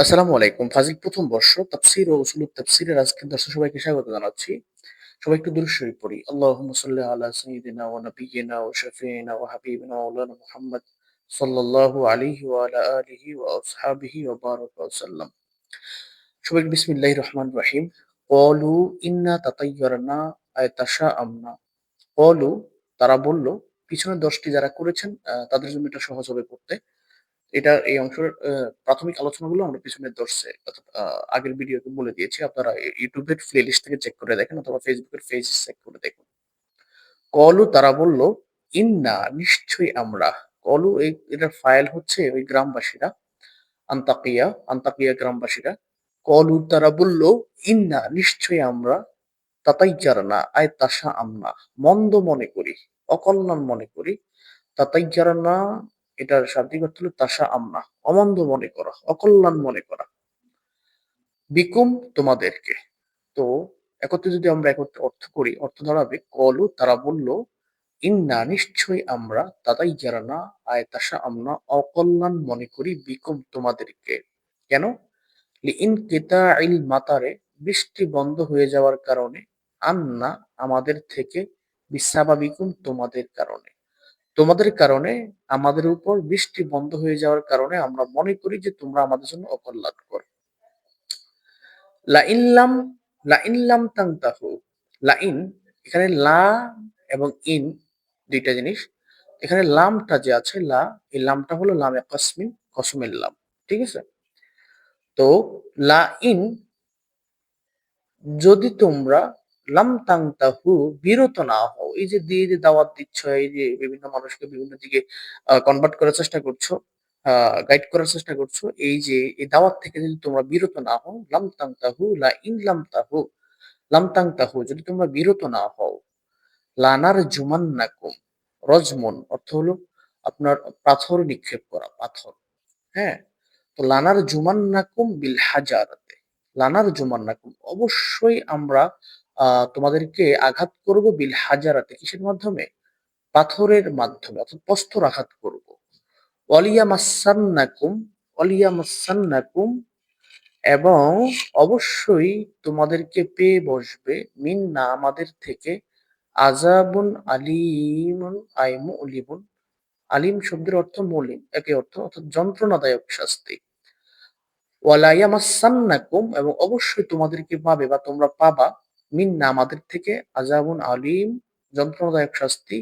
আসসালামু আলাইকুম। ফাজিল প্রথম বর্ষ তাফসীর ও উসুলুত তাফসীরের আজকের দর্শক সবাইকে স্বাগত জানাচ্ছি। সবাই একটু দুরূদ শরীফ পড়ি। আল্লাহুম্মা সাল্লি আলা সাইয়্যিদিনা ওয়া নাবিয়্যিনা ওয়া শাফিঈনা ওয়া হাবিবিনা মাওলানা মুহাম্মদ সাল্লাল্লাহু আলাইহি ওয়া আলা আলিহি ওয়া আসহাবিহি ওয়া বারাকা ওয়া সাল্লাম। সবাই বিসমিল্লাহির রহমানির রহিম। ক্বালু ইন্না তাতায়্যারনা আয় তাশাআমনা। ক্বালু তারা বলল, পিছনের ১০ টি যারা করেছেন তাদের জন্য এটা সহজ হবে পড়তে। এই অংশের প্রাথমিক আলোচনাগুলো আমরা পিছনের দর্শে অর্থাৎ আগের ভিডিওতে বলে দিয়েছি। আপনারা YouTube এর প্লেলিস্ট থেকে চেক করে দেখেন অথবা Facebook এর পেজ চেক করে দেখুন। কলু তারা বলল, ইন্না নিশ্চয়ই আমরা। কলু এটার ফাইল হচ্ছে ওই গ্রামবাসীরা, আন্তাকিয়া গ্রামবাসীরা। কলু তারা বলল, ইন্না নিশ্চয়ই আমরা তাতাইয়ারনা আয় তাশা আমনা মন্দ মনে করি, অকল্যাণ মনে করি। তাতাইয়ারনা এটার শাব্দিক অর্থ হলো তাশা আমনা, অমন্দ মনে করা, অকল্যাণ মনে করা। বিকুম তোমাদেরকে। তো একত্রে যদি আমরা একত্রে অর্থ করি, অর্থ দাঁড়াবে কলু তারা বলল, ইন্না নিশ্চয়ই আমরা তাতাইয়ারনা আয় তাশা আমনা অকল্যাণ মনে করি বিকুম তোমাদেরকে। কেন? লিইন কিতাইল মাতারে বৃষ্টি বন্ধ হয়ে যাওয়ার কারণে, আন্না আমাদের থেকে, বিসাবাবিকুম তোমাদের কারণে। তোমাদের কারণে আমাদের উপর বৃষ্টি বন্ধ হয়ে যাওয়ার কারণে আমরা মনে করি যে তোমরা আমাদের জন্য অকল্যাণকর। লাইনলাম লাইনলাম তাংতাহু। লাইন এখানে লা এবং ইন দুইটা জিনিস। এখানে লামটা যে আছে এই লামটা হলো লামে কসমিন, কসমের লাম। ঠিক আছে? তো লাইন যদি তোমরা লাম তাংতাহু বিরত না হও, এই যে দিয়ে যে দাওয়াত দিচ্ছ, এই যে বিভিন্ন মানুষকে বিভিন্ন দিকে কনভার্ট করার চেষ্টা করছো, গাইড করার চেষ্টা করছো, এই যে এই দাওয়াত থেকে যদি তোমরা বিরত না হও, লাম তাংতাহু লা ইন লাম তাংতাহু যদি তোমরা বিরত না হও, লানার জুমান্নাকুম। রজমন অর্থ হলো আপনার পাথর নিক্ষেপ করা, পাথর। হ্যাঁ, তো লানার জুমান্নাকুম বিল হাজারাতে। লানার জুমান্নাকুম অবশ্যই আমরা তোমাদেরকে আঘাত করব বিল হাজারাতে, কিসের মাধ্যমে? পাথরের মাধ্যমে, অর্থাৎ প্রস্তর আঘাত করব। ওয়ালিয়া মাসান্নাকুম, ওয়ালিয়া মাসান্নাকুম এবং অবশ্যই তোমাদেরকে পেয়ে বসবে মিন্না আমাদের থেকে, আযাবুন আলীমুন আই মুলিমুন। আলিম শব্দের অর্থ মলিন, একই অর্থ, অর্থাৎ যন্ত্রণাদায়ক শাস্তি। ওয়ালা ইয়ামাসান্নাকুম এবং অবশ্যই তোমাদেরকে পাবে বা তোমরা পাবা, মিন্না আমাদের থেকে, আযাবুন আলীম যন্ত্রণাদায়ক শাস্তি।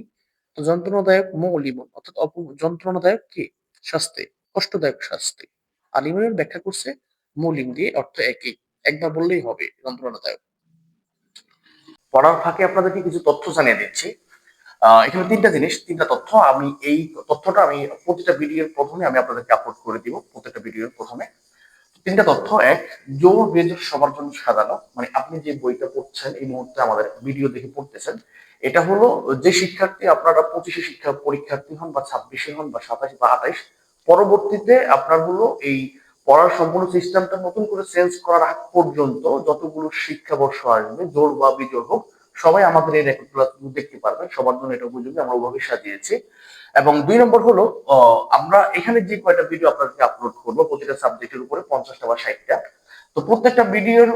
তো যন্ত্রণাদায়ক মুলিমুন অর্থাৎ যন্ত্রণাদায়ক কি? শাস্তি, কষ্টদায়ক শাস্তি। আলিমের ব্যাখ্যা করছে মুলিম দিয়ে, অর্থ একই, একবার বললেই হবে যন্ত্রণাদায়ক। পড়ার ফাঁকে আপনাদেরকে কিছু তথ্য জানিয়ে দিচ্ছি। এখানে তিনটা তথ্য। এই তথ্যটা আমি প্রতিটা ভিডিওর প্রথমে আমি আপনাদেরকে আপলোড করে দিব, প্রত্যেকটা ভিডিওর প্রথমে। তিনটা তথ্য। এক, জোর বেজোর সবার জন্য সাজানো, মানে আপনি যে বইটা পড়ছেন এই মুহূর্তে আমাদের ভিডিও দেখে পড়তেছেন, এটা হলো যে শিক্ষার্থী আপনারা 25-এ শিক্ষা পরীক্ষার্থী হন বা 26-এ হন বা 27 বা 28, পরবর্তীতে আপনার হলো এই পড়ার সম্পূর্ণ সিস্টেমটা নতুন করে চেঞ্জ করার আগ পর্যন্ত যতগুলো শিক্ষাবর্ষ আসবে, জোর বা বিজোড় হোক, সবাই আমাদের এই রেকর্ডগুলো দেখতে পারবেন। সবার জন্য এটা উপযোগী, আমরা ওভাবে সাজিয়েছি। এবং 2 নম্বর হলো, আমরা এখানে যে কয়টা ভিডিও আপনাদেরকে আপলোড করবো প্রতিটা সাবজেক্টের উপরে 50টা বা 60টা, তো প্রত্যেকটা ভিডিওর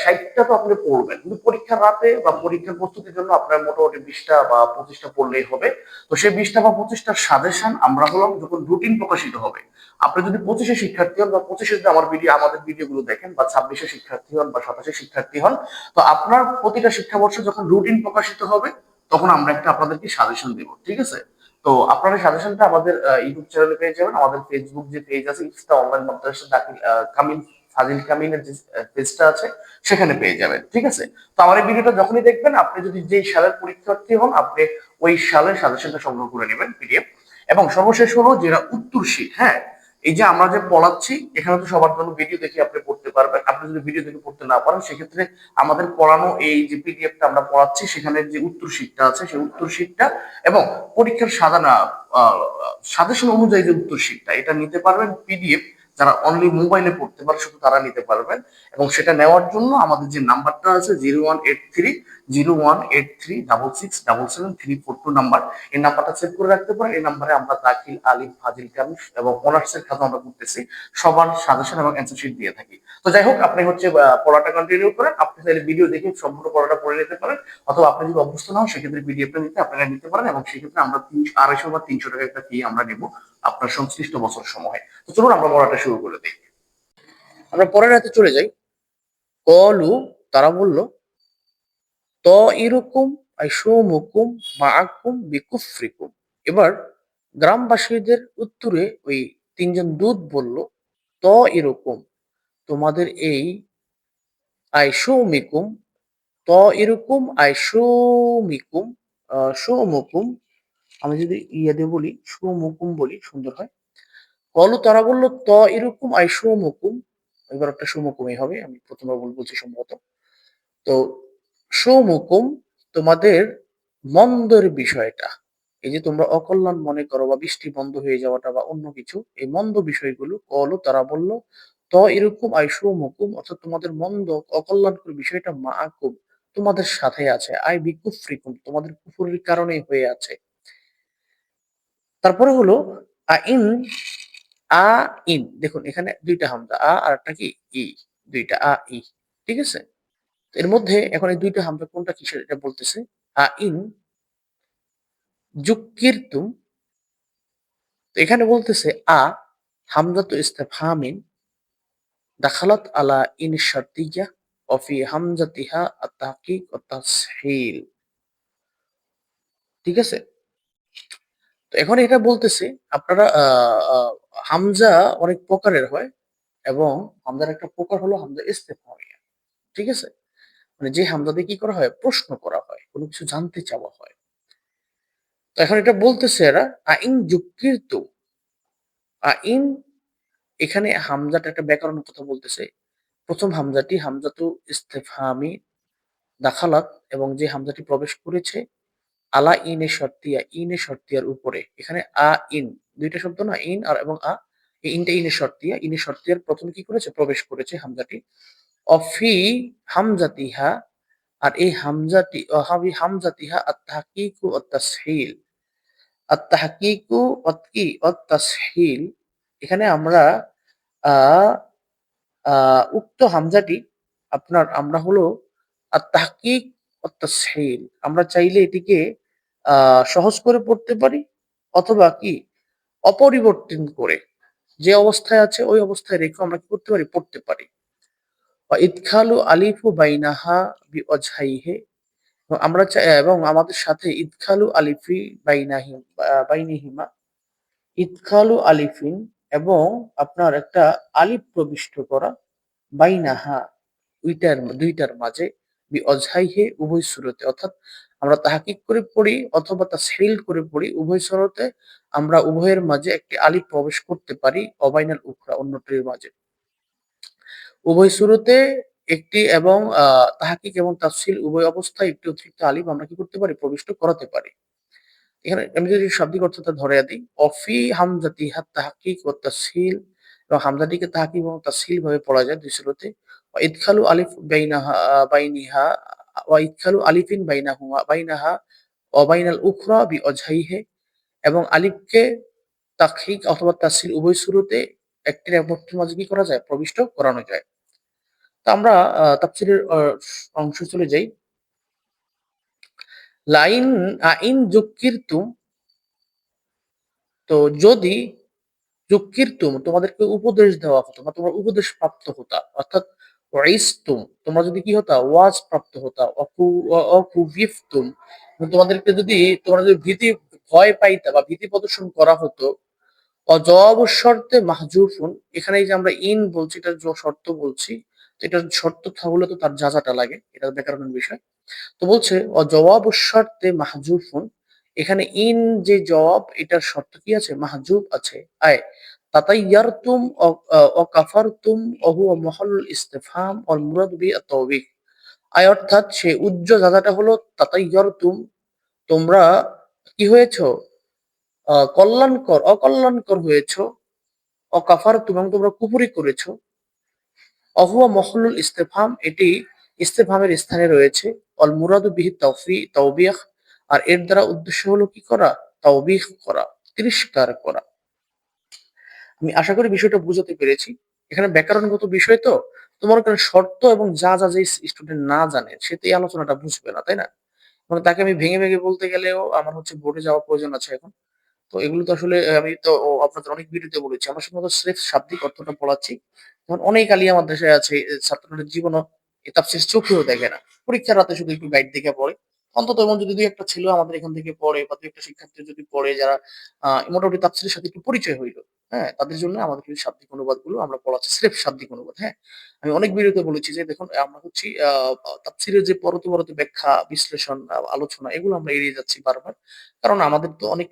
60টা তো আপনি পড়বেন, কিন্তু পরীক্ষার রাতে বা পরীক্ষার প্রস্তুতির জন্য আপনার মোটামুটি 20টা বা 25টা পড়লেই হবে। তো সেই 20টা বা 25টার সাজেশন আমরা হলাম যখন রুটিন প্রকাশিত হবে, আপনি যদি 25-এ শিক্ষার্থী হন বা 25-এ যদি আমাদের ভিডিওগুলো দেখেন, বা 26-এ শিক্ষার্থী হন বা 27-এ শিক্ষার্থী হন, তো আপনার প্রতিটা শিক্ষাবর্ষে যখন রুটিন প্রকাশিত হবে তখন আমরা একটা আপনাদেরকে সাজেশন দেব। ঠিক আছে? তো আপনারা সাজেশনটা আমাদের ইউটিউব চ্যানেলে পেয়ে যাবেন, আমাদের ফেসবুক যে পেজ আছে ইফতা অনলাইন মাদ্রাসা দাখিল কামিল ফাজিল কামিলের যে পেজটা আছে সেখানে পেয়ে যাবেন। ঠিক আছে? তো আমার এই ভিডিওটা যখনই দেখবেন, আপনি যদি যেই সালের পরীক্ষার্থী হন, আপনি ওই সালের সাজেশনটা সংগ্রহ করে নেবেন পিডিএফ। এবং সর্বশেষ হলো যেটা উত্তর শীট। হ্যাঁ, এই যে আমরা যে পড়াচ্ছি এখানে তো সবার জন্য ভিডিও দেখে আপনি পড়তে পারবেন। আপনি যদি ভিডিও দেখে পড়তে না পারেন, সেক্ষেত্রে আমাদের পড়ানো এই যে পিডিএফটা আমরা পড়াচ্ছি সেখানে যে উত্তর শীটটা আছে সেই উত্তর শীটটা এবং পরীক্ষার সাজানো সাজেশন অনুযায়ী যে উত্তর শীটটা, এটা নিতে পারবেন পিডিএফ, যারা অনলি মোবাইলে পড়তে পারে শুধু তারা নিতে পারবেন। এবং সেটা নেওয়ার জন্য আমাদের যে নাম্বারটা আছে 0183 নাম্বার, এই নাম্বারটা সেভ করে রাখতে পারেন। এই নাম্বারে আমরা দাখিল, আলিফ, ফাজিল, কামিল এবং অনার্সের খাতা আমরা করতেছি, সবার সাজেশন এবং অ্যান্সার শিট দিয়ে থাকি। তো যাই হোক, আপনি হচ্ছে পড়াটা কন্টিনিউ করেন। আপনি চাইলে ভিডিও দেখে সম্পূর্ণ পড়াটা পড়ে নিতে পারেন, অথবা আপনি যদি অভ্যস্ত না হন সেক্ষেত্রে পিডিএফটা নিতে আপনারা নিতে পারেন। এবং সেক্ষেত্রে আমরা 250 বা 300 টাকা একটা ফি আমরা নেব আপনার সংশ্লিষ্ট বছর সময়ে। তো চলুন আমরা পড়াটা শুরু করে দিই। আমরা পরের রাতে চলে যাই। কলু, তারা বলল, ত ইরুকুম আইসুমুকুম মাআকুম বিকুফরিকুম। এবার গ্রামবাসীদের উত্তরে ওই তিনজন দূত বলল, ত ইরুকুম, তোমাদের এই আইসুমিকুম, ত ইরুকুম আইসুমিকুম, সুমুকুম, আমি যদি ইয়ে দিয়ে বলি সুমুকুম বলি সুন্দর হয়। কলু, তারা বলল, ত ইরুকুম আইসুমুকুম, এবার একটা সুমুকুমই হবে, আমি প্রথমবার বলছি সম্ভবত। তো সুমুকুম, তোমাদের মন্দের বিষয়টা, এই যে তোমরা অকল্যাণ মনে করো বা বৃষ্টি বন্ধ হয়ে যাওয়াটা বা অন্য কিছু, এই মন্দ বিষয়গুলো, কলু, তারা বলল, ত এরকম আই সুমুকুম, অর্থাৎ তোমাদের মন্দ অকল্যাণকর বিষয়টা মা আকুম, তোমাদের সাথে আছে, আই বিকুফরিকুম, তোমাদের কুফুরের কারণেই হয়ে আছে। তারপরে হলো আইন, আ ইন, দেখুন এখানে দুইটা হামজা, আর একটা কি ই, দুইটা ই, ঠিক আছে। এর মধ্যে এখন এই দুইটা হামজা কোনটা কিসের এটা বলতেছে। ইন যুক্কিরতুম, তো এখানে বলতেছে হামজাতু ইস্তিফহামিন দাখালাত আলা ইন শারতিয়্যা ওয়া ফি হামজাতিহা আত-তাহকিক ওয়া তাসহীল, ঠিক আছে। তো এখন এটা বলতেছে আপনারা হামজা অনেক প্রকারের হয়, এবং হামজার একটা প্রকার হলো হামজা ইস্তিফহামিয়া, ঠিক আছে। মানে যে হামজা দিয়ে কি করা হয়, প্রশ্ন করা হয়, কোনো কিছু জানতে চাওয়া হয়। তো এখন এটা বলতেছে এরা আইন যুক্কিরতুম, আইন, এখানে হামজাটা একটা ব্যাকরণ কথা বলতেছে। প্রথম হামজাটি হামজাতু ইস্তেফহামি দাখালাত, এবং যে হামজাটি প্রবেশ করেছে আলা ইনে শর্তিয়া, ইনে শর্তিয়ার উপরে, এখানে ইন, দুইটা শব্দ না, ইন আর এবং এই ইনটা ইনে শর্তিয়া, ইনে শর্তিয়ার প্রথমে কি করেছে, প্রবেশ করেছে হামজাটি। অফি হামজাতিহা, আর এই হামজাটি অহাবি হামজাতিহা আত তাহকিকু ওয়াত তাসহীল, আত তাহকিকু ওয়াত তাসহীল, এখানে আমরা আহ উক্ত হামজাটি আমরা হলো তাহকিক ও তাসহীল, আমরা চাইলে এটিকে সহজ করে পড়তে পারি, অথবা কি অপরিবর্তন করে যে অবস্থায় আছে ওই অবস্থায় রেখে আমরা কি করতে পারি, পড়তে পারি। ইদখালু আলিফু বাইনাহা বিওজহাইহি, এবং আমাদের সাথে ইদখালু আলিফি বাইনিহিমা, ইদখালু আলিফিন, এবং আপনার একটা আলিফ প্রবিষ্ট করা, বাইনাহা, দুইটার মাঝে, বিঅজহাইহি, উভয় সুরতে, অর্থাৎ আমরা তাহকিক করে পড়ি অথবা তাসহীল করে পড়ি, উভয় সুরতে আমরা উভয়ের মাঝে একটি আলিফ প্রবেশ করতে পারি, অবাইনাল উখরা, অন্যটির মাঝে, উভয় সুরতে একটি, এবং তাহকিক এবং তাফসীল উভয় অবস্থায় একটি অতিরিক্ত আলিফ আমরা কি করতে পারি, প্রবিষ্ট করাতে পারি। এখানে আমি যদি শাব্দিক অর্থটা ধরে দিই, অফি হামজাতি হাত তাহকিক ও তাসহীল, এবং হামজাটিকে তাহকিক এবং তাসহীল ভাবে পড়া যায় দুই সুরতে। ইদখালু আলিফ বাইনিহা ইদখালু আলিফিন বাইনাহা ওয়া বাইনাল উখরা বিওজহাইহি, এবং আলিফকে তাকহিক অথবা তাসহীল উভয় সুরতে একটির অপরটির মাঝে কি করা যায়, প্রবিষ্ট করানো যায়। তো আমরা তাফসীরের অংশ চলে যাই। লাইন আইন যুক্কিরতুম, তো যদি যুক্কিরতুম, তোমাদেরকে উপদেশ দেওয়া হতো বা তোমরা উপদেশ প্রাপ্ত হতা, অর্থাৎ ওয়াইজতুম, তোমরা যদি কি হতা, ওয়াজ প্রাপ্ত হতা, অকুবিফতুম, তোমাদেরকে যদি, তোমরা যদি ভয় পাইতা বা ভীতি প্রদর্শন করা হতো, অজবাব শর্তে মাহজুফুন, এখানে এই যে আমরা ইন বলছি এটার শর্ত বলছি, তো এটার শর্ত হলে তো তার যাজাটা লাগে, এটা ব্যাকরণের বিষয়। তো বলছে জবাব শর্তে মাহজুফুন, এখানে ইন যে জবাব এটার শর্ত কি আছে, মাহজুব আছে। আয় তাতাইয়ারতুম ও কাফারতুম ও হুয়া মহল্লুল ইস্তিফহাম ওয়াল মুরাদ বি আত-তাওবীখ, আয় অর্থাৎ সে উজ্জ জাদাটা হলো তাতাইয়ারতুম, তোমরা কি হয়েছো, অকল্যাণকর হয়েছো, অকাফারতুম এবং তোমরা কুফরি করেছ। অহুয়া মহলুল ইস্তেফাম, এটি ইস্তেফামের স্থানে রয়েছে। অল মুরাদু বিহি তাওবিহ, আর এর দ্বারা উদ্দেশ্য হলো কি করা? তাওবিহ করা, তিরস্কার করা। আমি আশা করি বিষয়টা বুঝাতে পেরেছি। এখানে ব্যাকরণগত বিষয় তো, তোমার কারণ শর্ত এবং যা যা যে স্টুডেন্ট না জানে সে তো এই আলোচনাটা বুঝবে না, তাই না? মানে তাকে আমি ভেঙে ভেঙে বলতে গেলেও আমার হচ্ছে বোর্ডে যাওয়ার প্রয়োজন আছে এখন। তো এগুলো তো আসলে আমি তো আপনাদের অনেক ভিডিওতে বলেছি, আমরা শুধুমাত্র স্রেফ শাব্দিক অর্থটা পড়াচ্ছি। যেমন অনেক আলিয়া মাদ্রাসায় আছে, ছাত্রদের জীবনও এই তাফসীর চোখেও দেখে না, পরীক্ষার রাতে শুধু একটু গাইড দেখে পড়ে। অন্তত এমন যদি দুই একটা ছিল আমাদের এখান থেকে পড়ে, বা দুই একটা শিক্ষার্থী যদি পড়ে যারা মোটামুটি তাফসীরের সাথে একটু পরিচয় হইলো, হ্যাঁ, তাদের জন্য আমাদের কিন্তু শাব্দিক অনুবাদগুলো আমরা পড়াচ্ছি, স্রেফ শাব্দিক অনুবাদ। হ্যাঁ, আমি অনেক ভিডিওতে বলেছি যে দেখুন আমরা হচ্ছি তাফসীরের যে পরতে পরতে ব্যাখ্যা, বিশ্লেষণ, আলোচনা, এগুলো আমরা এড়িয়ে যাচ্ছি বারবার। কারণ আমাদের তো অনেক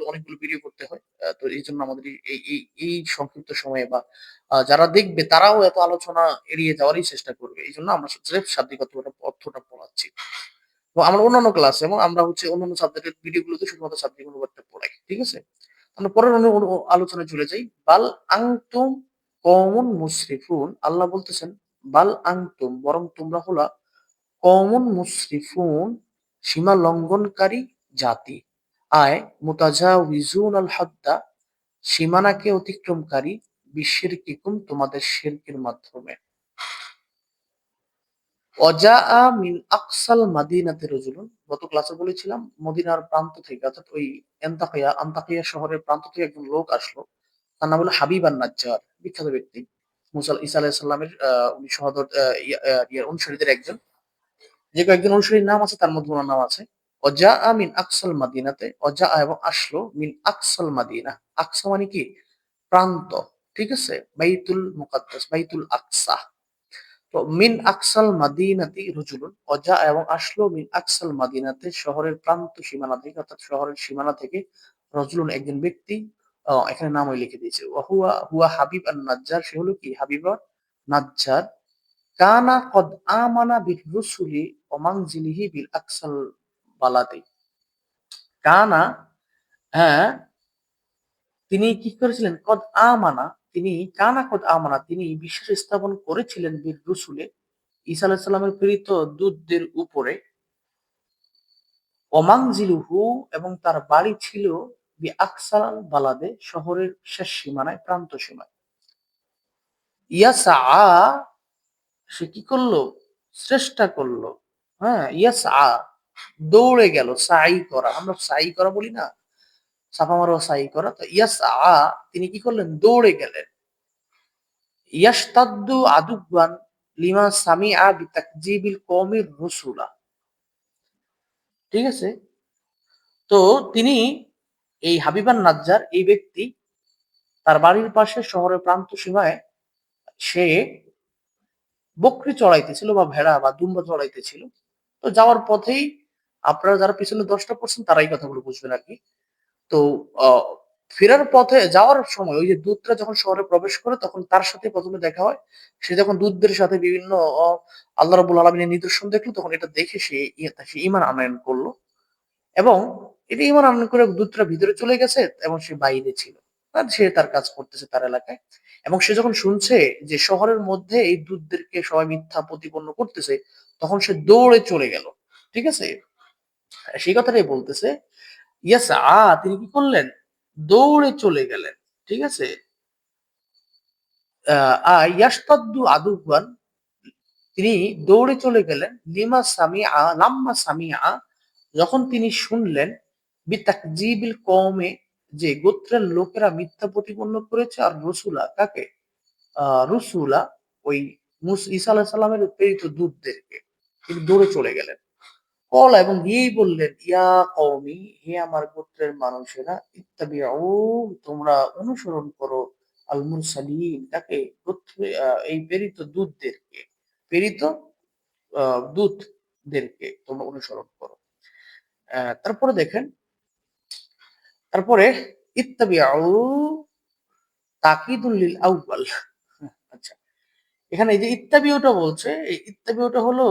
অনেকগুলো ভিডিও করতে হয়। তো এইজন্য আমাদের এই সংক্ষিপ্ত সময়ে বা যারা দেখবে তারাও এত আলোচনা এড়িয়ে যাওয়ারই চেষ্টা করবে। এইজন্য আমরা স্রেফ শাব্দিক অর্থটা পড়াচ্ছি। এবং আমরা অন্যান্য ক্লাসে এবং আমরা হচ্ছে অন্যান্য সাবজেক্টের ভিডিও গুলোতে শুধুমাত্র শাব্দিক অনুবাদটা পড়াই। ঠিক আছে? আমরা পরের আলোচনায় চলে যাই। বাল আনতুম কওমুন মুসরিফুন। আল্লাহ বলতেছেন, বাল আনতুম, বরং তোমরা হলা কওমুন মুসরিফুন, সীমা লঙ্ঘনকারী জাতি। আয় মুতাজাউইজুন আল হাদ্দা, সীমানাকে অতিক্রমকারী, বিশিরকিকুম, তোমাদের শিরকের মাধ্যমে। অজাআ মিন আকসাল মাদিনাতে রাজুলুন, গত ক্লাসে বলেছিলাম মদিনার প্রান্ত থেকে, অর্থাৎ ওই আন্তাকিয়া শহরের প্রান্ত থেকে একজন লোক আসলো। তার নাম হলো হাবিব আন নাজ্জার, বিখ্যাত ব্যক্তি। ঈসা আলাইহিস সালামের উনি সহোদর অনুসারীদের একজন। যে কয়েকজন অনুসারীর নাম আছে তার মধ্যে ওনার নাম আছে। অজাআ মিন আকসাল মাদিনাতে, অজাআ এবং আসলো, মিন আকসাল মাদিনা। আকসা মানে কি? প্রান্ত। ঠিক আছে? বাইতুল মুকাদ্দাস, বাইতুল আকসা। তো মিন আকসাল মাদিনাতি রজুলুন, অজা এবং আসলো, মিন আকসাল মাদিনাতে, শহরের প্রান্ত সীমানা থেকে, অর্থাৎ শহরের সীমানা থেকে, রজুলুন একজন ব্যক্তি। এখানে নামই লিখে দিয়েছে। হুয়া হুয়া হাবিব আন নাজ্জার, সে হলো কি? হাবিব নাজ্জার। কানা কদ আমানা বির রুসুলি ওমানজিলিহি বিল আকসাল বালাদি। কানা, হ্যাঁ, তিনি কি করেছিলেন? কদ আমানা, তিনি কানা কদ আমানা, তিনি বিশ্বাস স্থাপন করেছিলেন বীর রসুলে, ঈসা আলাইহিস সালামের প্রেরিত দূতদের উপরে। ওমানজিলুহু, এবং তার বাড়ি ছিল বি আকসাল বালাদে, শহরের শেষ সীমানায়, প্রান্ত সীমায়। ইয়াসআ, সে কি করলো? চেষ্টা করলো। হ্যাঁ, ইয়াসআ, দৌড়ে গেল। সাই করা, আমরা সাই করা বলি না, সাফা মারোয়া সাই করা। তো ইয়াসআ, তিনি কি করলেন? দৌড়ে গেলেন। ইয়াশতাদ্দু আদুওয়ান লিমা সামিআ বিতাকযিবিল কওমির রুসুলা। ঠিক আছে? তো তিনি, এই হাবিবান নাজ্জার এই ব্যক্তি, তার বাড়ির পাশে শহরের প্রান্ত সীমায় সে বকরি চড়াইতেছিল, বা ভেড়া বা দুম্বা চড়াইতেছিল। তো যাওয়ার পথেই, আপনারা যারা পিছনে ১০টা পড়ছেন তারাই কথাগুলো বুঝবেন আর কি। তো আহ, ফেরার পথে যাওয়ার সময় ওই যে দূতরা যখন শহরে প্রবেশ করে তখন তার সাথে প্রথমে দেখা হয়। সে যখন দূতদের সাথে বিভিন্ন আল্লাহ রাব্বুল আলামিনের নিদর্শন দেখলো, তখন এটা দেখে সে ঈমান আনয়ন করলো। এবং এটা ঈমান আনয়ন করে দূতরা ভিতরে চলে গেছে এবং সে বাইরে ছিল। আর সে তার কাজ করতেছে তার এলাকায়। এবং সে যখন শুনছে যে শহরের মধ্যে এই দূতদেরকে সবাই মিথ্যা প্রতিপন্ন করতেছে, তখন সে দৌড়ে চলে গেল। ঠিক আছে? সেই কথাটাই বলতেছে। ইয়াস, তিনি কি করলেন? দৌড়ে চলে গেলেন। ঠিক আছে? ইয়াশতাদ্দু আদুওয়ান, তিনি দৌড়ে চলে গেলেন। লাম্মা সামিআ, যখন তিনি শুনলেন, বিতাকযিবিল কওমে, যে গোত্রের লোকেরা মিথ্যা প্রতিপন্ন করেছে, আর রসুলা, কাকে? রসুলা, ওই ঈসা আলাইহিস সালামের প্রেরিত দূতদেরকে। তিনি দৌড়ে চলে গেলেন। কলা, এবং গিয়েই বললেন, ইয়া কওমি, হে আমার গোত্রের মানুষেরা, ইত্তাবিউ, তোমরা অনুসরণ করো, আল মুরসালিন, তাকে, গোত্রে এই প্রেরিত দূতদেরকে, প্রেরিত দূতদেরকে তোমরা অনুসরণ করো। তারপরে দেখেন, তারপরে ইত্তাবিউ তাকিদুল লিল আউয়াল। আচ্ছা, এখানে এই যে ইত্তাবিউটা বলছে, এই ইত্তাবিউটা হলো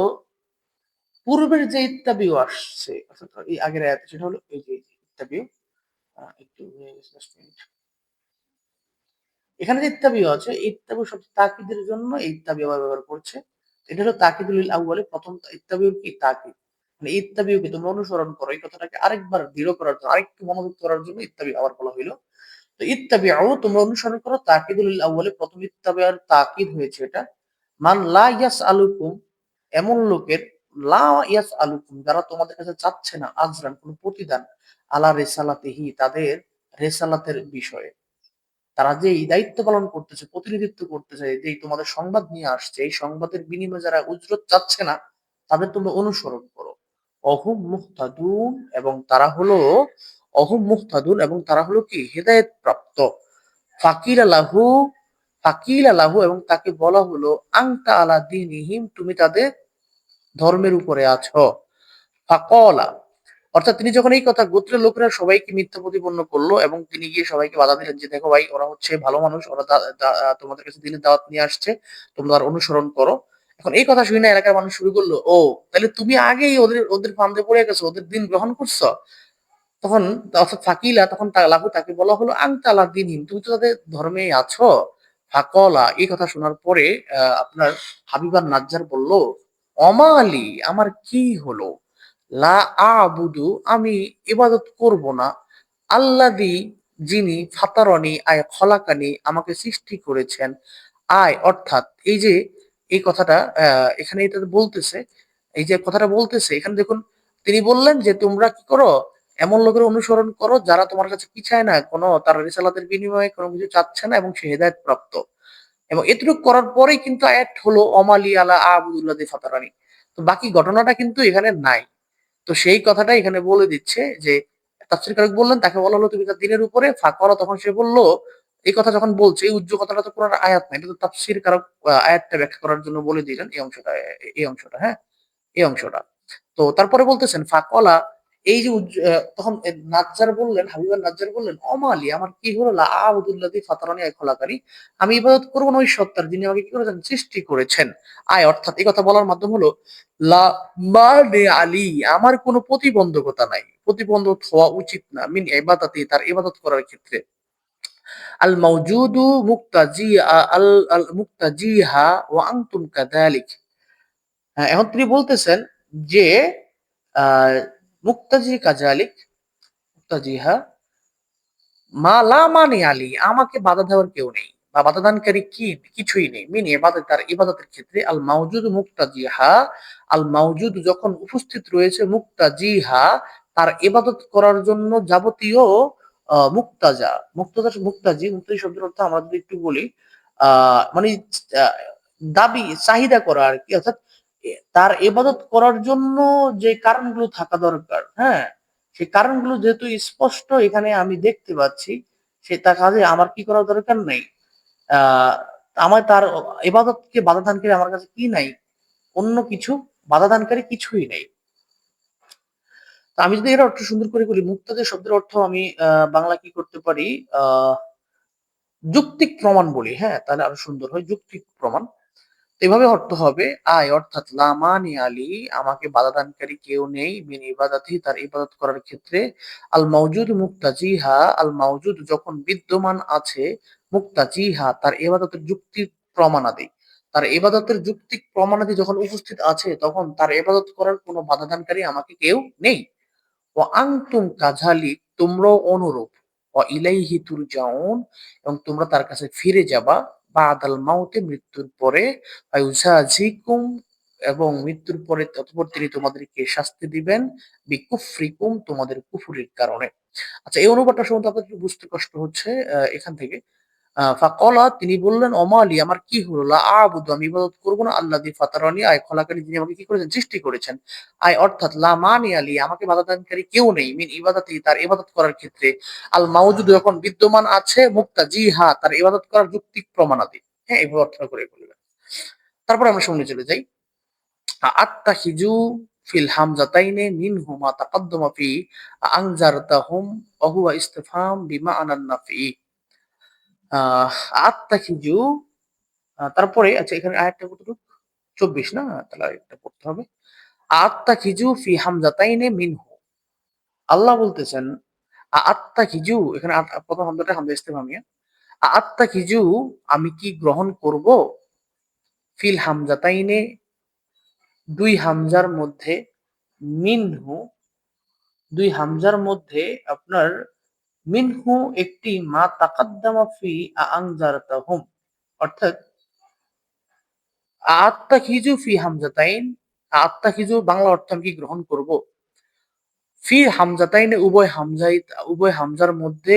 পূর্বের যে ইত্তাবিউ আসছে, অর্থাৎ এই আগের আয়াতে, সেটা হলো এই যে ইত্তাবিউ। একটু just a minute। এখানে যে ইত্তাবিউ আছে, এই ইত্তাবিউ শব্দ তাকিদের জন্য এই ইত্তাবিউ আবার ব্যবহার করছে। এটা হলো তাকিদুল আউয়ালে প্রথম ইত্তাবিউ কি তাকিদ। মানে ইত্তাবিউ কি তোমরা অনুসরণ করো, এই কথাটাকে আরেকবার দৃঢ় করার জন্য, আরেকটু মনোযোগ করার জন্য ইত্তাবিউ আবার বলা হইলো। তো ইত্তাবিউ তোমরা অনুসরণ করো, তাকিদুল আউয়ালে প্রথম ইত্তাবিউ আর তাকিদ হয়েছে এটা। মান লা ইয়াসআলুকুম, এমন লোকের, লা ইয়াসআলুকুম যারা তোমাদের কাছে চাচ্ছে না আজরান কোনো প্রতিদান, আলা রিসালাতিহি তাদের রেসালাতের বিষয়ে। তারা যে এই দায়িত্ব পালন করতেছে, প্রতিনিধিত্ব করতেছে, যে তোমাদের সংবাদ নিয়ে আসছে, এই সংবাদের বিনিময়ে যারা উজরত চাচ্ছে না, তাদের তোমরা অনুসরণ করো। অহুম মুহতাদুন, এবং তারা হলো অহুম মুহতাদুন, এবং তারা হলো কি হেদায়েত প্রাপ্ত। ফাকিল আলাহু, ফাকিল আলাহু, এবং তাকে বলা হলো আংতা আলা দীনিহিম, তুমি তাদের ধর্মের উপরে আছো। ফাকলা, অর্থাৎ তিনি যখন এই কথা গোত্রের লোকেরা সবাইকে মিথ্যা প্রতিপন্ন করলো এবং তিনি গিয়ে সবাইকে বাধা দিলেন যে দেখো ভাই, ওরা হচ্ছে ভালো মানুষ, ওরা তোমাদের কাছে দিনের দাওয়াত নিয়ে আসছে, তোমরা অনুসরণ করো। এখন এই কথা শুনে এলাকার মানুষ শুরু করলো, ও তাহলে তুমি আগেই ওদের ওদের ফান্দে পড়ে গেছো, ওদের দিন গ্রহণ করছো। তখন অর্থাৎ ফাকিলা, তখন লাহু তাকে বলা হলো আংতা আলা দীনহিম, তুমি তো তাদের ধর্মেই আছো। ফাকলা, এই কথা শোনার পরে আপনার হাবিবার নাজ্জার বলল, অমা আলী, আমার কি হলো, লা আবুদু, আমি ইবাদত করব না, আল্লাযী, যিনি ফাতারনি আয় খলাকানি, আমাকে সৃষ্টি করেছেন। আয় অর্থাৎ এই যে এই কথাটা এখানে এটা বলতেছে, এই যে কথাটা বলতেছে এখানে দেখুন, তিনি বললেন যে তোমরা কি করো, এমন লোকের অনুসরণ করো যারা তোমার কাছে কি চায় না, কোনো তার রিসালাতের বিনিময়ে কোনো কিছু চাচ্ছে না এবং সে হেদায়েত প্রাপ্ত। এবং এতটুকু করার পরেই কিন্তু আয়াত হলো অমালি আলা আবুদুল্লাহ ফাতারানি। তো বাকি ঘটনাটা কিন্তু এখানে নাই। তো সেই কথাটা এখানে বলে দিচ্ছে যে তাফসীরকারক বললেন, তাকে বলা হলো তুমি তার দিনের উপরে ফাঁকরা, তখন সে বলল, এই কথা যখন বলছে, এই উজ্জ্ব কথাটা তো কোরআন আয়াত নাই, এটা তো তাফসীরকারক আয়াতটা ব্যাখ্যা করার জন্য বলে দিলেন এই অংশটা, এই অংশটা, হ্যাঁ, এই অংশটা। তো তারপরে বলতেছেন ফাকলা, এই যে তখন নাজ্জার বললেন, হাবিবার নাজ্জার বললেন, অমালি, আমার কি হলো, লা আবুদুল্লাযী ফাতারানি আয় খলাকানি, আমি ইবাদত করব না ওই সত্তার যিনি আমাকে কি করেছেন, সৃষ্টি করেছেন। আয় অর্থাৎ এই কথা বলার মাধ্যম হলো লা মানে আলী, আমার কোনো প্রতিবন্ধকতা নাই, প্রতিবন্ধক হওয়া উচিত না, মিন ইবাদাতি, তার ইবাদত করার ক্ষেত্রে। আল মাওজুদু মুক্তাজি, আল আল মুক্তাজিহা ওয়া আনতুম কাযালিক। হ্যাঁ, এখন তিনি বলতেছেন যে আহ মুক্তাজি কাজালিক, মুক্তাজিহা মা লা মানে আলী, আমাকে বাধা দেওয়ার কেউ নেই বা বাধা দানকারী কি কিছুই নেই, মিন ইবাদত, তার ইবাদতের ক্ষেত্রে। আল মাওজুদ মুক্তাজিহা, আল মাওজুদ যখন উপস্থিত রয়েছে, মুক্তাজিহা তার ইবাদত করার জন্য যাবতীয় মুক্তাজা, মুক্তাজি, মুক্তাজি শব্দের অর্থ আমরা যদি একটু বলি, মানে আহ, দাবি চাহিদা করা আর কি, অর্থাৎ তার ইবাদত করার জন্য যে কারণগুলো থাকা দরকার, হ্যাঁ, সেই কারণগুলো যেহেতু স্পষ্ট এখানে আমি দেখতে পাচ্ছি, সে তার কাজে আমার কি করা দরকার নাই। আহ আমার তার ইবাদতকে বাধা দানকারী আমার কাছে কি নাই, অন্য কিছু বাধা দানকারী কিছুই নেই। তা আমি যদি এর অর্থ সুন্দর করে বলি, মুক্তাদি শব্দের অর্থ আমি বাংলা কি করতে পারি, আহ যৌক্তিক প্রমাণ বলি, হ্যাঁ, তাহলে আরো সুন্দর হয়, যৌক্তিক প্রমাণ। এভাবে অর্থ হবে, আয় অর্থাৎ লামানি আলী, আমাকে বাধা দানকারী কেউ নেই, মিন ইবাদাতি, তার ইবাদত করার ক্ষেত্রে। আল মাওজুদ মুক্তাজিহা, আল মাওজুদ যখন বিদ্যমান আছে, মুক্তাজিহা তার ইবাদতের যুক্তির প্রমাণাদি, তার ইবাদতের যুক্তিক প্রমাণাদি যখন উপস্থিত আছে, তখন তার ইবাদত করার কোনো বাধা দানকারী আমাকে কেউ নেই। ও আনতুম কাযালিক, তোমরাও অনুরূপ। ও ইলাইহি তুরজাউন, এবং তোমরা তার কাছে ফিরে যাবা। বাদাল মাউতে, মৃত্যুর পরে। ফায়ুজাজিকুম, এবং মৃত্যুর পরে অতঃপর তিনি তোমাদেরকে শাস্তি দিবেন। বিকুফরিকুম, তোমাদের কুফরির কারণে। আচ্ছা, এই অনুবাদটা শুনতে আপনাদের বুঝতে কষ্ট হচ্ছে এখান থেকে। ফাকলা, তিনি বললেন, অমালি, আমার কি হলো, লা আবুদু, আমি ইবাদত করবো না, আল্লাযী ফাতারানি আয় খলাকানি, যিনি আমাকে কি করেছেন, সৃষ্টি করেছেন। আয় অর্থাৎ লা মানি আলী, আমাকে বাধা দানকারী কেউ নেই, মিন ইবাদাতি, তার ইবাদত করার ক্ষেত্রে। আল মাওজুদ যখন বিদ্যমান আছে, মুক্তাজিহা তার ইবাদত করার যুক্তিক প্রমাণাদি। হ্যাঁ, এইভাবে অর্থ করে বলবেন। তারপরে আমরা সামনে চলে যাই। আত্তাখিজু ফিল হামজাতাইনে মিনহুমা তাকাদ্দামা ফি আনজারতাহুম ওয়া হুয়া ইসতিফহাম বিমা'নান নাফি। আত্তাখিজু, তারপরে আচ্ছা এখানে আয়াতটা কতটুকু, 24 না, তাহলে আরেকটা পড়তে হবে। আত্তাখিজু ফি হামজাতাইনে মিনহু, আল্লাহ বলতেছেন, আত্তাখিজু, এখানে প্রথম হামজাটা হামজা ইস্তেফহামিয়া। আত্তাখিজু আমি কি গ্রহণ করব ফিল হামজাতাইনে দুই হামজার মধ্যে মিনহু দুই হামজার মধ্যে আপনার মিনহু একটি মা তাকাদ্দামা ফি আনজারতাহুম অর্থাৎ আত্তাখিজু ফি হামজাতাইন আত্তাখিজু বাংলা অর্থ আমি কি গ্রহণ করব ফি হামজাতাইনে উভয় হামজার মধ্যে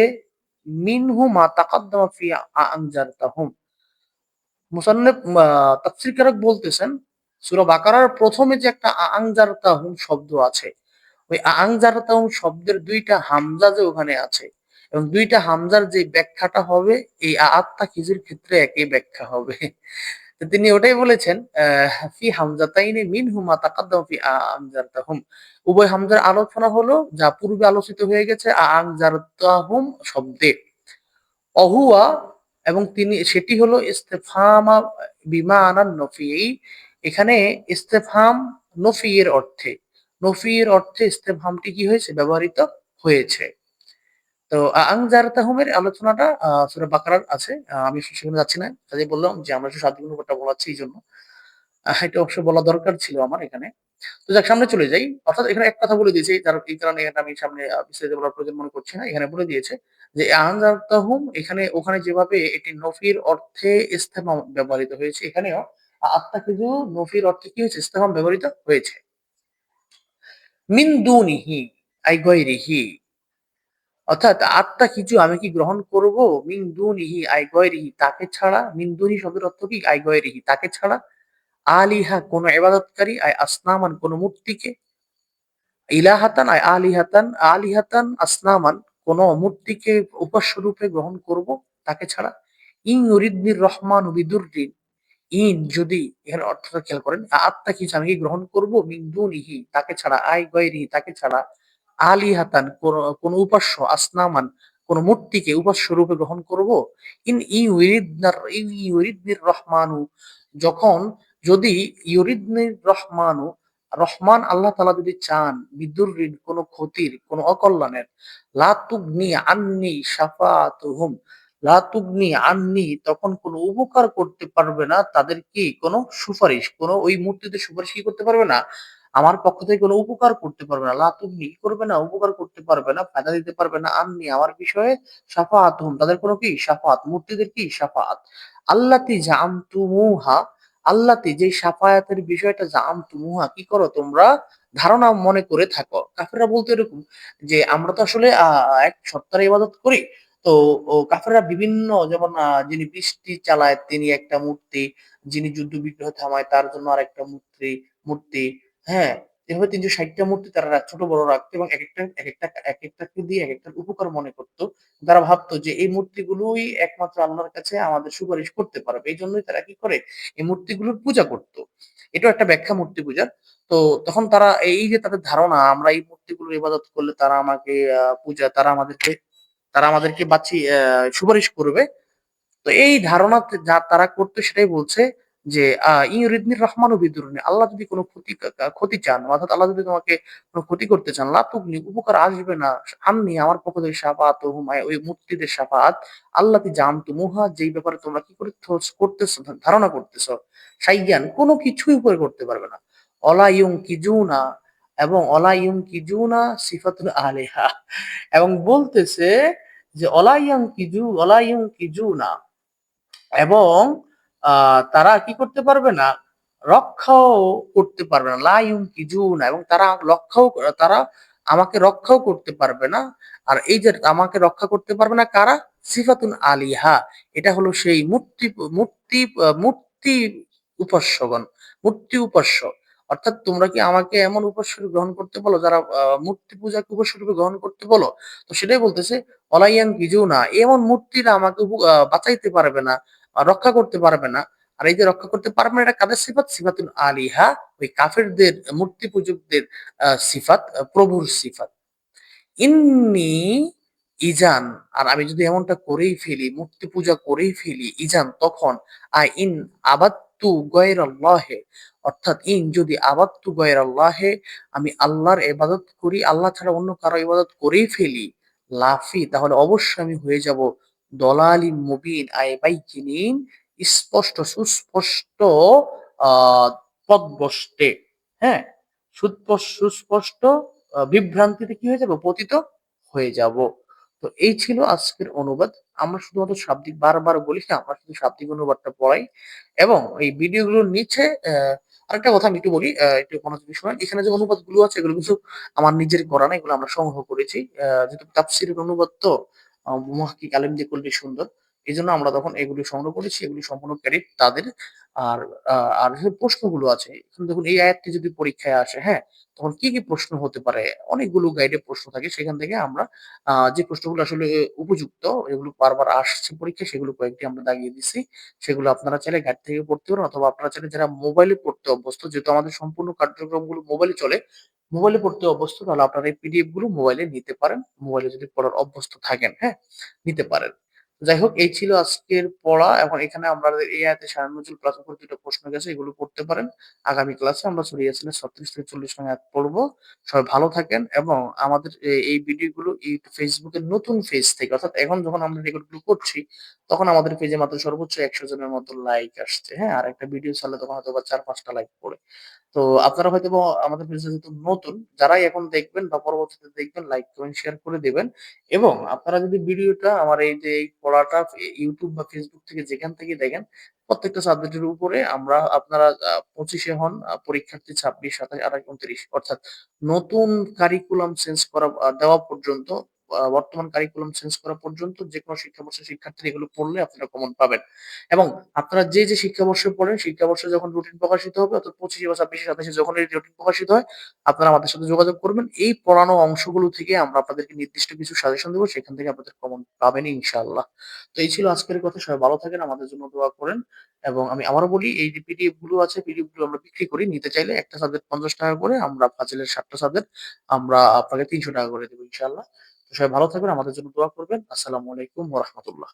মিনহু মা তাকাদ্দামা ফি আনজারতাহুম মুসান্নেফ তাফসীরকারক বলতেছেন সূরা বাকারার প্রথমে যে একটা আনজারতাহুম শব্দ আছে ওই আনজারতাহুম শব্দের দুইটা হামজা যে ওখানে আছে এবং দুইটা হামজার যে ব্যাখ্যাটা হবে এই আত্তাখিজুর ক্ষেত্রে একই ব্যাখ্যা হবে। তো তিনি ওটাই বলেছেন ফি হামজাতাইনি মিনহুমা তাকাদ্দাম ফি আনজারতাহুম উভয় হামজার আলোচনা হলো যা পূর্বে আলোচিত হয়ে গেছে আনজারতাহুম শব্দে অহুয়া এবং তিনি সেটি হলো ইস্তেফহামা বিমানান নফি এখানে ইস্তেফহাম নফিয়ের অর্থে নফিয়ের অর্থে ইস্তেফহামটি কি হয়েছে ব্যবহৃত হয়েছে। তো আনজারতাহুমের আলোচনাটা সূরা বাকারার আছে। আমি সেখানে যাচ্ছি না। কাজেই বললাম যে আমরা একটু স্বাধীন ব্যাপারটা বলাচ্ছি এইজন্য। এটা অবশ্য বলা দরকার ছিল আমার এখানে। তো যাক সামনে চলে যাই। অর্থাৎ এখানে এক কথা বলে দিয়েছি যার এই কারণে এটা আমি সামনে বিস্তারিত বলার প্রয়োজন মনে করছি না। এখানে বলে দিয়েছে যে আনজারতাহুম এখানে ওখানে যেভাবে এটি নফির অর্থে ইস্তেফহাম ব্যবহৃত হয়েছে এখানেও আত্তাখিযু নফির অর্থে কি হয়েছে ইস্তেফহাম ব্যবহৃত হয়েছে। মিন দুনিহি আই গৈরিহি অর্থাৎ আত্তাখিযু আমি কি গ্রহণ করব মিন দুনিহি আই গৈরিহি তাকে ছাড়া মিন দুনি শব্দের অর্থ কি আই গৈরিহি তাকে ছাড়া আলিহা কোন ইবাদতকারী আই আসনামান কোন মূর্তিকে ইলাহাতান আই আলিহাতান আসনামান কোন মূর্তিকে উপাস্য রূপে গ্রহণ করব তাকে ছাড়া ইন ইউরিদনির রহমান বিদুররিন ইন যদি এখানে অর্থটা খেয়াল করেন আত্মা কি আমি কি গ্রহণ করব মিন দুনিহি তাকে ছাড়া আই গৈরিহি তাকে ছাড়া আলিহাতান কোন উপাস্য আসনামান কোন মূর্তিকে উপাস্য রূপে গ্রহণ করব ইন ইউরিদনির রহমানু যখন যদি ইউরিদনির রহমানু রহমান আল্লাহ তাআলা যদি চান বিদুররিন কোন ক্ষতির কোন অকল্যাণের লা তুগনি আন্নি শাফাআতুহুম লা তুগনি আন্নি তখন কোন উপকার করতে পারবে না তাদের কি কোন সুপারিশ কোন ওই মূর্তিতে সুপারিশ কি করতে পারবে না আমার পক্ষ থেকে কোনো উপকার করতে পারবে না লা তুগনি করবে না উপকার করতে পারবে না ফায়দা দিতে পারবে না আন্নি আমার বিষয়ে শাফাআতুহুম তাদের কোনো কি শাফাআত মূর্তিদের কি শাফাআত আল্লাতি জামতুমুহা আল্লাতি যে শাফায়াতের বিষয়টা জামতুমুহা কি করো তোমরা ধারণা মনে করে থাকো কাফেররা বলতে এরকম যে আমরা তো আসলে এক সত্তার ইবাদত করি তো কাফেররা বিভিন্ন যেমন যিনি বৃষ্টি চালায় তিনি একটা মূর্তি যিনি যুদ্ধ বিগ্রহ থামায় তার জন্য আরেকটা মূর্তি হ্যাঁ এভাবে ৩৬০টা মূর্তি তারা ছোট বড় রাখতো এবং এক একটাকে দিয়ে এক একটার উপকার মনে করতো তারা ভাবতো যে এই মূর্তিগুলোই একমাত্র আল্লাহর কাছে আমাদের সুপারিশ করতে পারবে এই জন্যই তারা কি করে এই মূর্তিগুলোর পূজা করতো এটাও একটা ব্যাখ্যা মূর্তি পূজার তো তখন তারা এই যে তাদের ধারণা আমরা এই মূর্তিগুলোর ইবাদত করলে তারা আমাকে তারা আমাদেরকে সুপারিশ করবে তো এই ধারণা যা তারা করতো সেটাই বলছে যে ইউরিদনির রহমান বিদুরনি আল্লাহ যদি কোনো ক্ষতি চান অর্থাৎ আল্লাহ যদি তোমাকে কোনো ক্ষতি করতে চান লাতুগনি উপকার আসবে না আম্মি আমার পক্ষ থেকে শাফাআত হুমায় ওই মূর্তিদের শাফাআত আল্লাতি জানতু মুহা যেই ব্যাপারে তোমরা কি করতেছো ধারণা করতেছো সাইয়ান কোনো কিছুই উপরে করতে পারবে না অলা কিজুনা এবং সিফাতুল আলিহা এবং বলতেছে যে অলাইয়ং কিজুনা এবং তারা কি করতে পারবে না রক্ষাও করতে পারবে না লাইয়ুম কিজুনা এবং তারা আমাকে রক্ষাও করতে পারবে না আর এই যে আমাকে রক্ষা করতে পারবে না কারা সিফাতুন আলিহা এটা হলো সেই মূর্তি উপাস্যগণ মূর্তি উপাস্য অর্থাৎ তোমরা কি আমাকে এমন উপাস্য গ্রহণ করতে বলো যারা মূর্তি পূজাকে উপাস্য রূপে গ্রহণ করতে বলো তো সেটাই বলতেছে অলাইয়ান কিছু না এমন মূর্তিরা আমাকে বাঁচাইতে পারবে না রক্ষা করতে পারবে না আর এই যে রক্ষা করতে পারবে না এটা কাদের সিফাত সিফাতুল আলিহা ওই কাফেরদের মূর্তি পূজকদের সিফাত প্রভুর সিফাত ইন্নি ইজান আর আমি যদি এমনটা করেই ফেলি মূর্তি পূজা করেই ফেলি ইজান তখন ইন আবাত্তু গয়রাল্লাহে অর্থাৎ ইন যদি আবাত্তু গয়রাল্লাহে আমি আল্লাহর ইবাদত করি আল্লাহ ছাড়া অন্য কারো ইবাদত করেই ফেলি লাফি তাহলে অবশ্যই আমি হয়ে যাব দলালিম মুবিন আই বাইয়িনিন, স্পষ্ট সুস্পষ্ট আ পথভ্রষ্টে, হ্যাঁ? সুস্পষ্ট বিভ্রান্তিতে কি হয়ে যাবো? পতিত হয়ে যাবো। তো এই ছিল আজকের অনুবাদ। আমরা শুধুমাত্র শাব্দিক বারবার বলি না, আমরা শুধু শাব্দিক অনুবাদটা পড়াই এবং এই ভিডিওগুলোর নিচে আরেকটা কথা আমি একটু বলি, একটু মনোযোগী শোনেন। এখানে যে অনুবাদগুলো আছে এগুলো কিন্তু আমার নিজের করা না, এগুলো আমরা সংগ্রহ করেছি। যেহেতু তাফসীরের অনুবাদ তো মুহাক্কিক আলেম দিয়ে করলে সুন্দর। এজন্য আমরা তখন এগুলি সংগ্রহ করেছি। এগুলি সম্পূর্ণ ক্রেডিট তাদের। আর আ আর যে প্রশ্নগুলো আছে, এখন দেখুন এই আয়াতটি যদি পরীক্ষায় আসে, হ্যাঁ? তখন কি, কি প্রশ্ন হতে পারে? অনেকগুলো গাইডে প্রশ্ন থাকে। সেখান থেকে আমরা যে প্রশ্নগুলো আসলে উপযুক্ত, এগুলো বারবার আসছে পরীক্ষায়, সেগুলো কয়েকটি আমরা দাগিয়ে দিছি। সেগুলো আপনারা চাইলে গাইড থেকে পড়তে পারেন অথবা আপনারা চাইলে যারা মোবাইলে পড়তে অভ্যস্ত, যেহেতু আমাদের সম্পূর্ণ কার্যক্রমগুলো মোবাইলে চলে, মোবাইলে পড়তে অভ্যস্ত তাহলে আপনারা এই পিডিএফ গুলো মোবাইলে নিতে পারেন। মোবাইলে যদি পড়ার অভ্যস্ত থাকেন, হ্যাঁ? নিতে পারেন। যাই হোক, এই ছিল আজকের পড়া। এখন এখানে আমাদের এই আয়াতে শায়খ নজরুল প্লাস উপর ২ টা প্রশ্ন গেছে, এগুলো পড়তে পারেন। আগামী ক্লাসে আমরা সূরা ইয়াসিনের ৩৬ থেকে ৪০ নং আয়াত পড়ব। সবাই ভালো থাকেন এবং আমাদের এই ভিডিওগুলো Facebook এর নতুন পেজ থেকে, অর্থাৎ এখন যখন আমরা রেকর্ড গুলো করছি, তখন আমাদের পেজে মাত্র সর্বোচ্চ ১০০ জনের মতো লাইক আসছে, হ্যাঁ? আর একটা ভিডিও ছাড়লে তখন হয়তোবা ৪-৫ টা লাইক পড়ে। তো আপনারা হয়তোবা আমাদের পেজটা যেহেতু নতুন, যারাই এখন দেখবেন বা পরবর্তীতে দেখবেন লাইক, কমেন্ট, শেয়ার করে দিবেন এবং আপনারা যদি ভিডিওটা আমার এই যে এই পড়াটা YouTube বা Facebook থেকে যেখান থেকেই দেখেন, প্রত্যেকটা সাবজেক্টের উপরে আমরা আপনারা ২৫ এ হন, পরীক্ষার্থী ২৬, ২৭, ২৮, ২৯ অর্থাৎ নতুন কারিকুলাম চেঞ্জ করা দেওয়া পর্যন্ত, বর্তমান কারিকুলাম চেঞ্জ করা পর্যন্ত যেকোনো শিক্ষাবর্ষের শিক্ষার্থীরা এগুলো পড়লে আপনারা কমন পাবেন। এবং আপনারা যে শিক্ষাবর্ষে পড়েন, শিক্ষাবর্ষে যখন রুটিন প্রকাশিত হবে অর্থাৎ ২৫ বা ২৬, ২৭ যখন এই রুটিন প্রকাশিত হয়, আপনারা আমাদের সাথে যোগাযোগ করবেন। এই পড়ানো অংশগুলো থেকে আমরা আপনাদেরকে নির্দিষ্ট কিছু সাজেশন দেব। সেখান থেকে আপনাদের কমন পাবেন ইনশাআল্লাহ। তো এই ছিল আজকের কথা। সবাই ভালো থাকেন, আমাদের জন্য দোয়া করেন। এবং আমি আবারও বলি, এই যে পিডিএফ গুলো আছে, পিডিএফ গুলো আমরা বিক্রি করি। নিতে চাইলে একটা সাবজেক্ট ৳৫০ করে, আমরা ফাজিলের ৭ টা সাবজেক্ট আমরা আপনাকে ৳৩০০ করে দেব ইনশাআল্লাহ। তো সবাই ভালো থাকবেন, আমাদের জন্য দোয়া করবেন। আসসালামু আলাইকুম ওয়া রাহমাতুল্লাহ।